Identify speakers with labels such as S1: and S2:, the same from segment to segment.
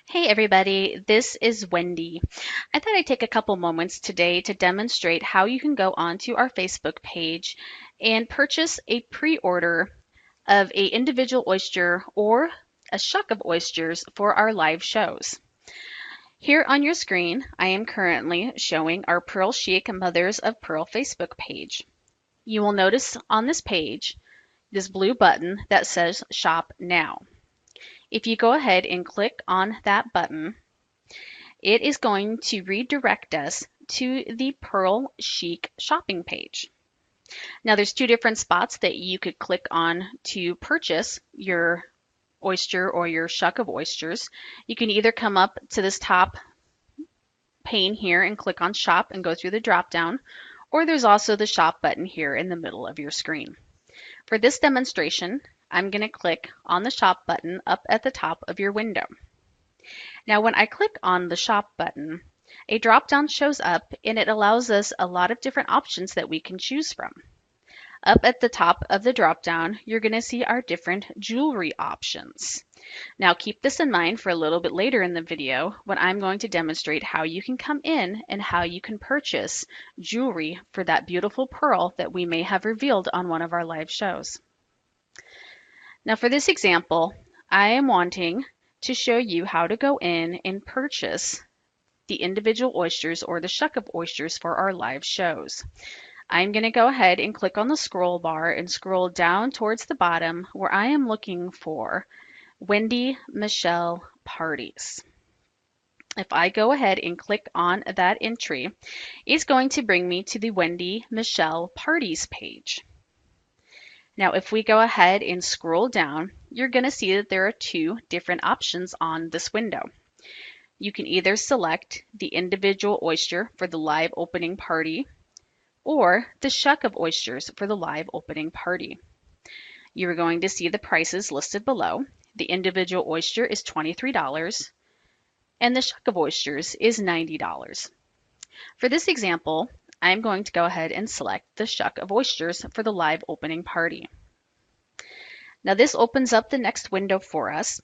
S1: Hey everybody, this is Wendy. I thought I'd take a couple moments today to demonstrate how you can go onto our Facebook page and purchase a pre-order of a individual oyster or a shuck of oysters for our live shows. Here on your screen, I am currently showing our Pearl Chic Mothers of Pearl Facebook page. You will notice on this page this blue button that says Shop Now. If you go ahead and click on that button, it is going to redirect us to the Pearl Chic shopping page. Now there's two different spots that you could click on to purchase your oyster or your shuck of oysters. You can either come up to this top pane here and click on shop and go through the drop down, or there's also the shop button here in the middle of your screen. For this demonstration, I'm going to click on the shop button up at the top of your window. Now when I click on the shop button, a drop down shows up and it allows us a lot of different options that we can choose from. Up at the top of the drop down, you're going to see our different jewelry options. Now keep this in mind for a little bit later in the video when I'm going to demonstrate how you can come in and how you can purchase jewelry for that beautiful pearl that we may have revealed on one of our live shows. Now for this example, I am wanting to show you how to go in and purchase the individual oysters or the shuck of oysters for our live shows. I'm going to go ahead and click on the scroll bar and scroll down towards the bottom where I am looking for Wendy Michelle Parties. If I go ahead and click on that entry, it's going to bring me to the Wendy Michelle Parties page. Now, if we go ahead and scroll down, you're going to see that there are two different options on this window. You can either select the individual oyster for the live opening party or the shuck of oysters for the live opening party. You are going to see the prices listed below. The individual oyster is $23 and the shuck of oysters is $90. For this example, I'm going to go ahead and select the shuck of oysters for the live opening party. Now this opens up the next window for us,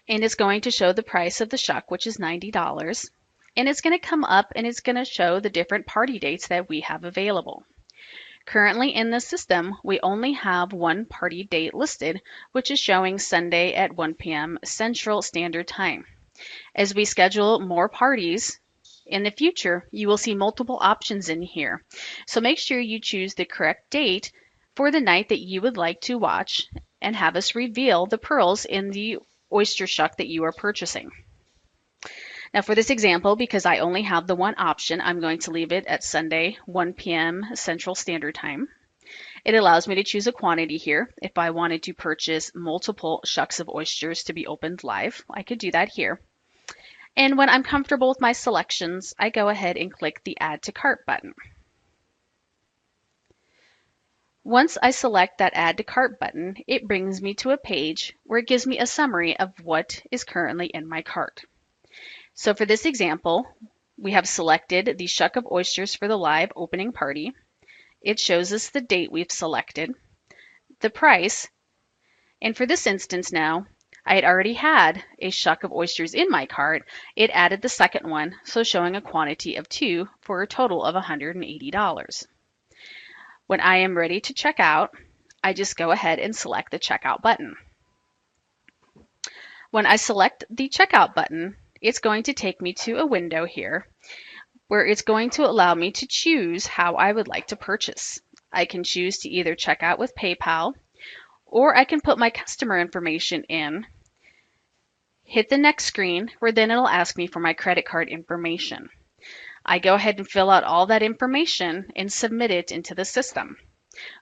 S1: and it's going to show the price of the shuck, which is $90, and it's going to come up and it's going to show the different party dates that we have available. Currently in the system, we only have one party date listed, which is showing Sunday at 1 p.m. Central Standard Time. As we schedule more parties in the future, you will see multiple options in here. So make sure you choose the correct date for the night that you would like to watch and have us reveal the pearls in the oyster shuck that you are purchasing. Now for this example, because I only have the one option, I'm going to leave it at Sunday, 1 p.m. Central Standard Time. It allows me to choose a quantity here. If I wanted to purchase multiple shucks of oysters to be opened live, I could do that here. And when I'm comfortable with my selections, I go ahead and click the Add to Cart button. Once I select that Add to Cart button, it brings me to a page where it gives me a summary of what is currently in my cart. So for this example, we have selected the shuck of oysters for the live opening party. It shows us the date we've selected, the price, and for this instance now, I had already had a shuck of oysters in my cart. It added the second one, so showing a quantity of 2 for a total of $180. When I am ready to check out, I just go ahead and select the checkout button. When I select the checkout button, it's going to take me to a window here where it's going to allow me to choose how I would like to purchase. I can choose to either check out with PayPal, or I can put my customer information in, hit the next screen where then it'll ask me for my credit card information. I go ahead and fill out all that information and submit it into the system.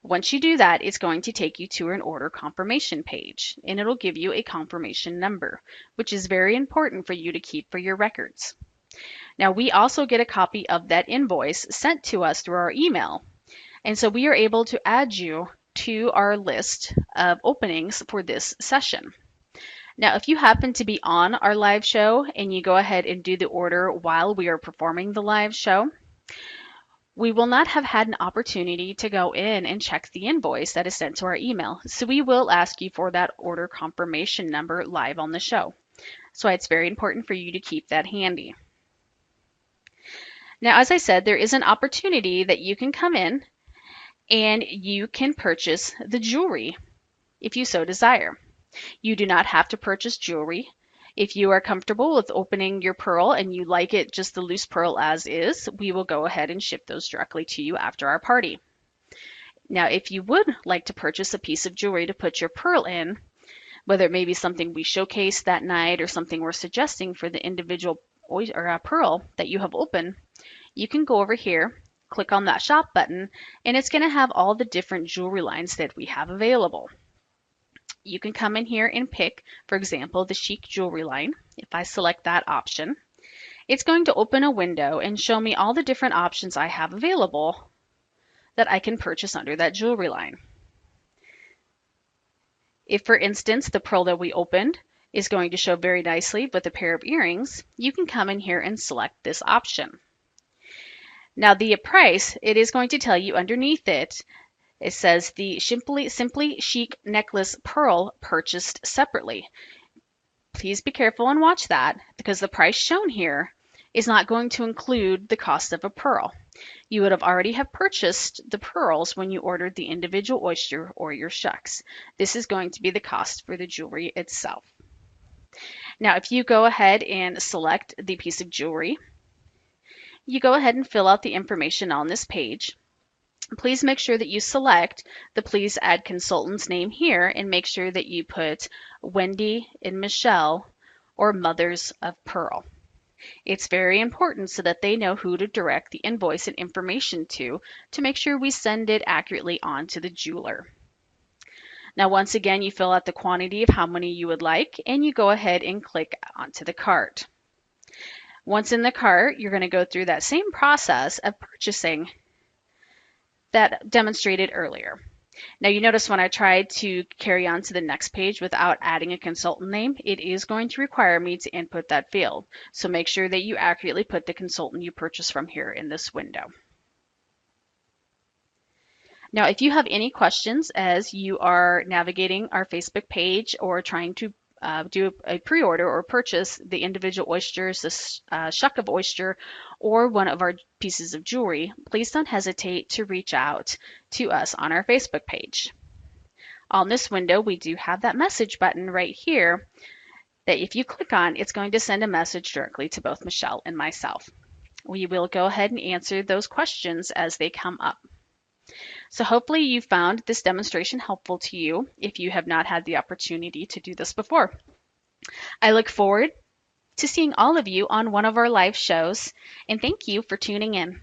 S1: Once you do that, it's going to take you to an order confirmation page, and it'll give you a confirmation number, which is very important for you to keep for your records. Now, we also get a copy of that invoice sent to us through our email, and so we are able to add you to our list of openings for this session. Now, if you happen to be on our live show and you go ahead and do the order while we are performing the live show, we will not have had an opportunity to go in and check the invoice that is sent to our email. So we will ask you for that order confirmation number live on the show. So it's very important for you to keep that handy. Now, as I said, there is an opportunity that you can come in and you can purchase the jewelry if you so desire. You do not have to purchase jewelry. If you are comfortable with opening your pearl and you like it just the loose pearl as is, we will go ahead and ship those directly to you after our party. Now, if you would like to purchase a piece of jewelry to put your pearl in, whether it may be something we showcase that night or something we're suggesting for the individual pearl that you have open, you can go over here, click on that shop button, and it's going to have all the different jewelry lines that we have available. You can come in here and pick, for example, the Chic jewelry line. If I select that option, it's going to open a window and show me all the different options I have available that I can purchase under that jewelry line. If, for instance, the pearl that we opened is going to show very nicely with a pair of earrings, you can come in here and select this option. Now the price, it is going to tell you underneath it, it says the Simply Chic necklace pearl purchased separately. Please be careful and watch that because the price shown here is not going to include the cost of a pearl. You would have already have purchased the pearls when you ordered the individual oyster or your shucks. This is going to be the cost for the jewelry itself. Now, if you go ahead and select the piece of jewelry, you go ahead and fill out the information on this page. Please make sure that you select the Please Add Consultant's name here and make sure that you put Wendy and Michelle or Mothers of Pearl. It's very important so that they know who to direct the invoice and information to make sure we send it accurately on to the jeweler. Now, once again, you fill out the quantity of how many you would like, and you go ahead and click onto the cart. Once in the cart, you're going to go through that same process of purchasing that demonstrated earlier. Now you notice when I tried to carry on to the next page without adding a consultant name, it is going to require me to input that field. So make sure that you accurately put the consultant you purchase from here in this window. Now, if you have any questions as you are navigating our Facebook page or trying to do a pre-order or purchase the individual oysters, the shuck of oyster, or one of our pieces of jewelry, please don't hesitate to reach out to us on our Facebook page. On this window, we do have that message button right here that if you click on, it's going to send a message directly to both Michelle and myself. We will go ahead and answer those questions as they come up. So hopefully you found this demonstration helpful to you if you have not had the opportunity to do this before. I look forward to seeing all of you on one of our live shows, and thank you for tuning in.